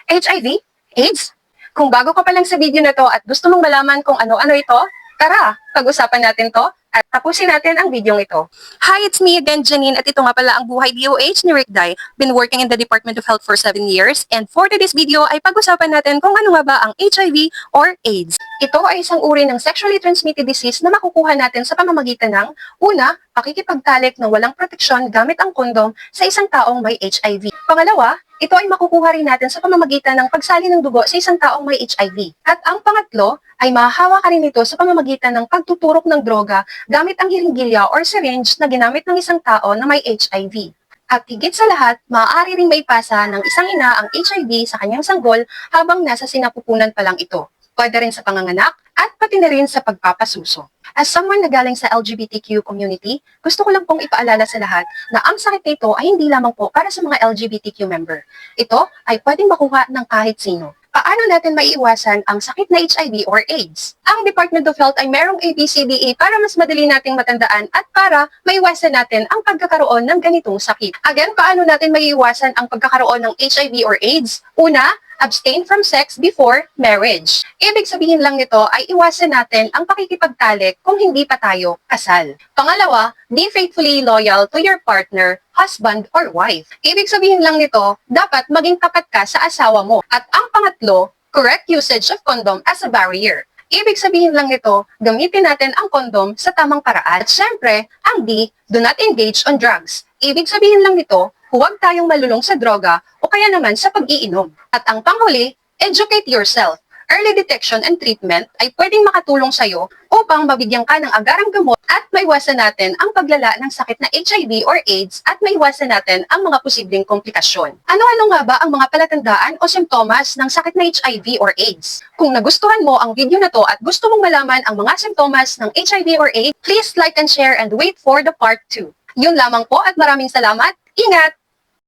HIV? AIDS? Kung bago ka pa lang sa video na to at gusto mong malaman kung ano-ano ito, tara, pag-usapan natin to at tapusin natin ang video ito. Hi, it's me again, Janine, at ito nga pala ang buhay DOH ni Rick Dai. Been working in the Department of Health for 7 years, and for today's video ay pag-usapan natin kung ano nga ba ang HIV or AIDS. Ito ay isang uri ng sexually transmitted disease na makukuha natin sa pamamagitan ng una, pakikipagtalik ng walang proteksyon gamit ang kondom sa isang taong may HIV. Pangalawa, ito ay makukuha rin natin sa pamamagitan ng pagsali ng dugo sa isang taong may HIV. At ang pangatlo ay mahahawa ka rin ito sa pamamagitan ng pagtuturok ng droga gamit ang hiringgilya or syringe na ginamit ng isang tao na may HIV. At higit sa lahat, maaari ring maipasa ng isang ina ang HIV sa kanyang sanggol habang nasa sinapupunan pa lang ito. Pwede rin sa panganganak at pati na rin sa pagpapasuso. As someone na galing sa LGBTQ community, gusto ko lang pong ipaalala sa lahat na ang sakit nito ay hindi lamang po para sa mga LGBTQ member. Ito ay pwedeng makuha ng kahit sino. Paano natin maiiwasan ang sakit na HIV or AIDS? Ang Department of Health ay merong ABCDE para mas madali nating matandaan at para maiwasan natin ang pagkakaroon ng ganitong sakit. Again, paano natin maiiwasan ang pagkakaroon ng HIV or AIDS? Una, abstain from sex before marriage. Ibig sabihin lang nito ay iwasan natin ang pakikipagtalik kung hindi pa tayo kasal. Pangalawa, be faithfully loyal to your partner, husband, or wife. Ibig sabihin lang nito, dapat maging tapat ka sa asawa mo. At ang pangatlo, correct usage of condom as a barrier. Ibig sabihin lang nito, gamitin natin ang kondom sa tamang paraan. At syempre, ang D, do not engage on drugs. Ibig sabihin lang nito, huwag tayong malulong sa droga o kaya naman sa pag-iinom. At ang panghuli, educate yourself. Early detection and treatment ay pwedeng makatulong sa'yo upang mabigyan ka ng agarang gamot at maiwasan natin ang paglala ng sakit na HIV or AIDS at maiwasan natin ang mga posibleng komplikasyon. Ano-ano nga ba ang mga palatandaan o simptomas ng sakit na HIV or AIDS? Kung nagustuhan mo ang video na to at gusto mong malaman ang mga simptomas ng HIV or AIDS, please like and share and wait for the part 2. Yun lamang po at maraming salamat. Ingat!